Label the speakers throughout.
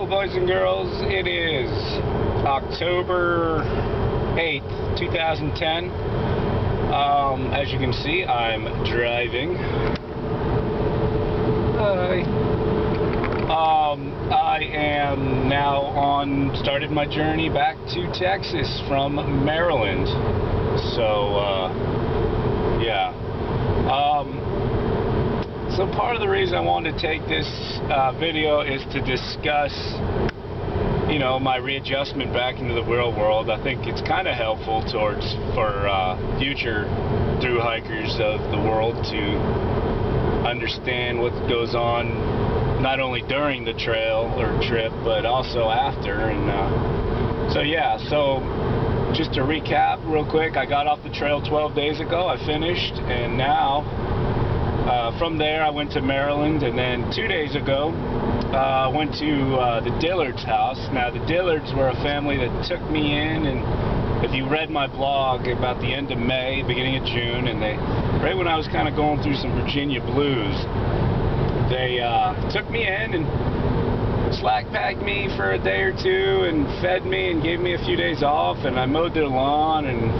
Speaker 1: Hello, boys and girls. It is October 8th, 2010. As you can see, I'm driving. Hi. I am now started my journey back to Texas from Maryland. So, yeah. So part of the reason I wanted to take this video is to discuss, you know, my readjustment back into the real world. I think it's kind of helpful for future thru hikers of the world to understand what goes on, not only during the trail or trip, but also after. And so yeah, so just to recap real quick, I got off the trail 12 days ago. I finished, and now from there I went to Maryland, and then 2 days ago I went to the Dillards' house. Now the Dillards were a family that took me in, and if you read my blog, about the end of May, beginning of June, and right when I was kind of going through some Virginia blues, they took me in and slack packed me for a day or two and fed me and gave me a few days off, and I mowed their lawn, and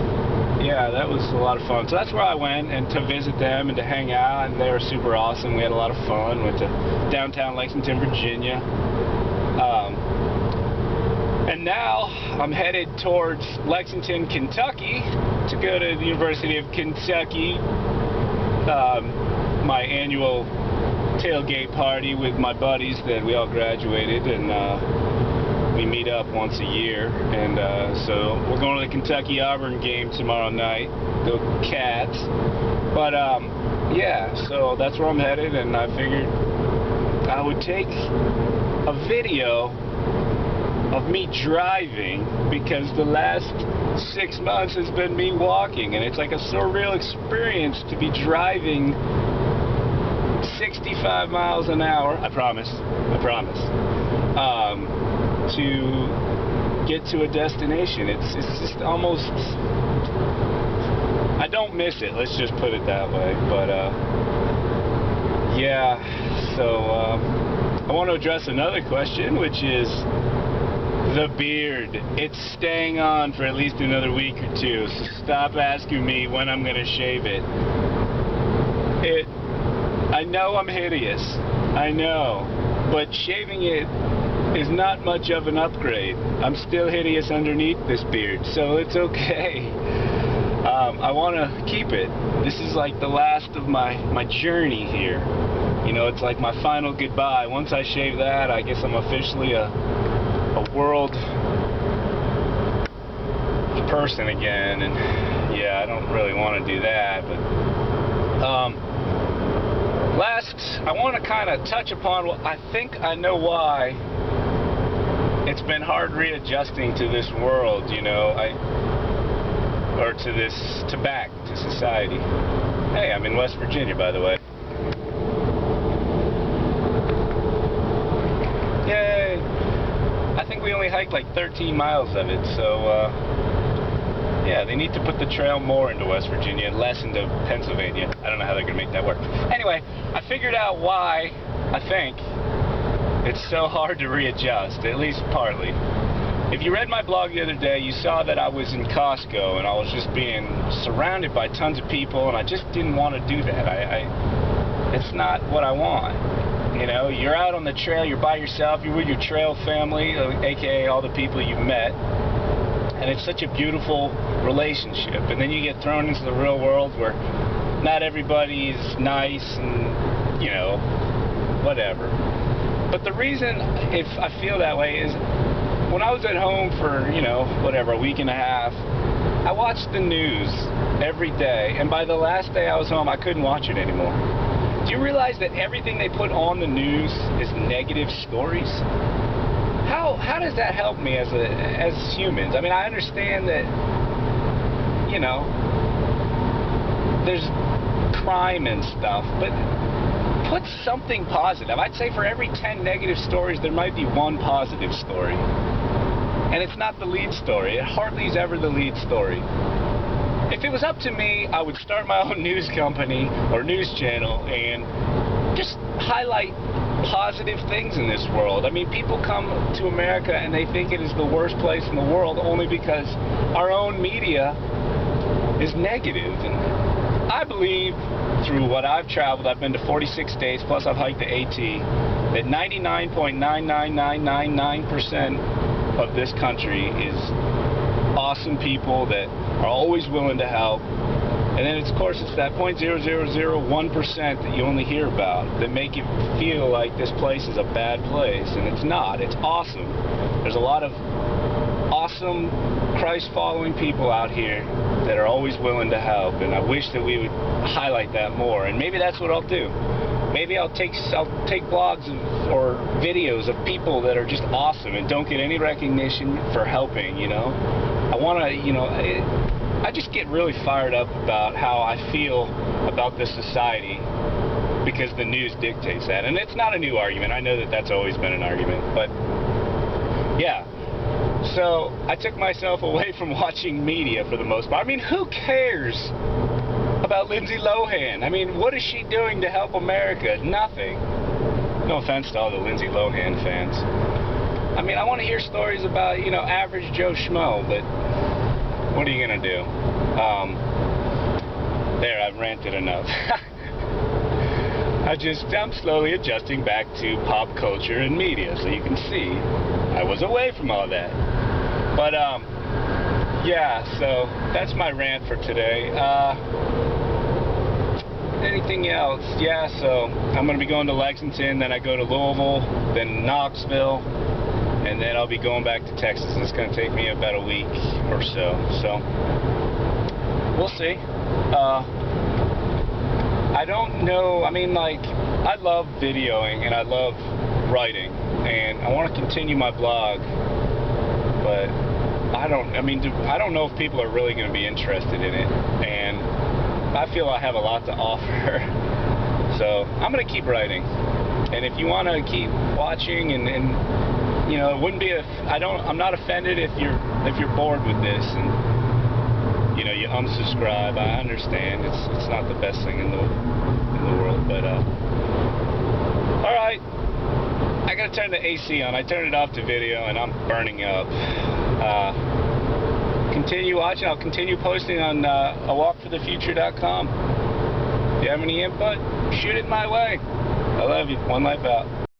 Speaker 1: yeah, that was a lot of fun. So that's where I went, and to visit them and to hang out, and they were super awesome. We had a lot of fun. Went to downtown Lexington, Virginia. And now I'm headed towards Lexington, Kentucky to go to the University of Kentucky, my annual tailgate party with my buddies that we all graduated, and we meet up once a year. And so we're going to the Kentucky-Auburn game tomorrow night. Go Cats. But yeah, so that's where I'm headed, and I figured I would take a video of me driving, because the last 6 months has been me walking, and it's like a surreal experience to be driving 65 miles an hour, I promise, to get to a destination. It's just almost, I don't miss it, let's just put it that way. But yeah, so I want to address another question, which is the beard. It's staying on for at least another week or two, so stop asking me when I'm going to shave it. I know I'm hideous, I know, but shaving it is not much of an upgrade. I'm still hideous underneath this beard, so it's okay. I want to keep it. This is like the last of my journey here. You know, it's like my final goodbye. Once I shave that, I guess I'm officially a world person again, and yeah, I don't really want to do that. But last, I want to kind of touch upon what I think I know why it's been hard readjusting to this world, you know, back to society. Hey, I'm in West Virginia, by the way. Yay! I think we only hiked like 13 miles of it, so yeah, they need to put the trail more into West Virginia and less into Pennsylvania. I don't know how they're going to make that work. Anyway, I figured out why I think it's so hard to readjust, at least partly. If you read my blog the other day, you saw that I was in Costco, and I was just being surrounded by tons of people, and I just didn't want to do that. It's not what I want. You know, you're out on the trail, you're by yourself, you're with your trail family, aka all the people you've met, and it's such a beautiful relationship. And then you get thrown into the real world where not everybody's nice and, you know, whatever. But the reason if I feel that way is when I was at home for, you know, whatever, a week and a half, I watched the news every day, and by the last day I was home, I couldn't watch it anymore. Do you realize that everything they put on the news is negative stories? How does that help me as humans? I mean, I understand that, you know, there's crime and stuff, but put something positive. I'd say for every 10 negative stories, there might be one positive story. And it's not the lead story. It hardly is ever the lead story. If it was up to me, I would start my own news company or news channel and just highlight positive things in this world. I mean, people come to America and they think it is the worst place in the world only because our own media is negative. And I believe through what I've traveled, I've been to 46 states, plus I've hiked the AT, that 99.99999% of this country is awesome people that are always willing to help. And then, of course, it's that 0.0001% that you only hear about that make you feel like this place is a bad place. And it's not. It's awesome. There's a lot of awesome Christ-following people out here that are always willing to help. And I wish that we would highlight that more. And maybe that's what I'll do. Maybe I'll take blogs or videos of people that are just awesome and don't get any recognition for helping, you know. I want to, you know, I just get really fired up about how I feel about this society because the news dictates that. And it's not a new argument. I know that that's always been an argument. But, yeah. So, I took myself away from watching media for the most part. I mean, who cares about Lindsay Lohan? I mean, what is she doing to help America? Nothing. No offense to all the Lindsay Lohan fans. I mean, I want to hear stories about, you know, average Joe Schmo, but what are you going to do? There, I've ranted enough. I'm slowly adjusting back to pop culture and media, so you can see I was away from all that. But, yeah, so that's my rant for today. Anything else? Yeah, so I'm going to be going to Lexington, then I go to Louisville, then Knoxville, and then I'll be going back to Texas. It's going to take me about a week or so. So, we'll see. I don't know. I mean, like, I love videoing and I love writing, and I want to continue my blog, but I don't know if people are really going to be interested in it, and I feel I have a lot to offer. So I'm going to keep writing, and if you want to keep watching, and you know, it wouldn't be I'm not offended if you're bored with this and you know you unsubscribe. I understand it's not the best thing in the world, but all right. I gotta turn the AC on. I turned it off to video and I'm burning up. Continue watching. I'll continue posting on awalkforthefuture.com. If you have any input, shoot it my way. I love you. One life out.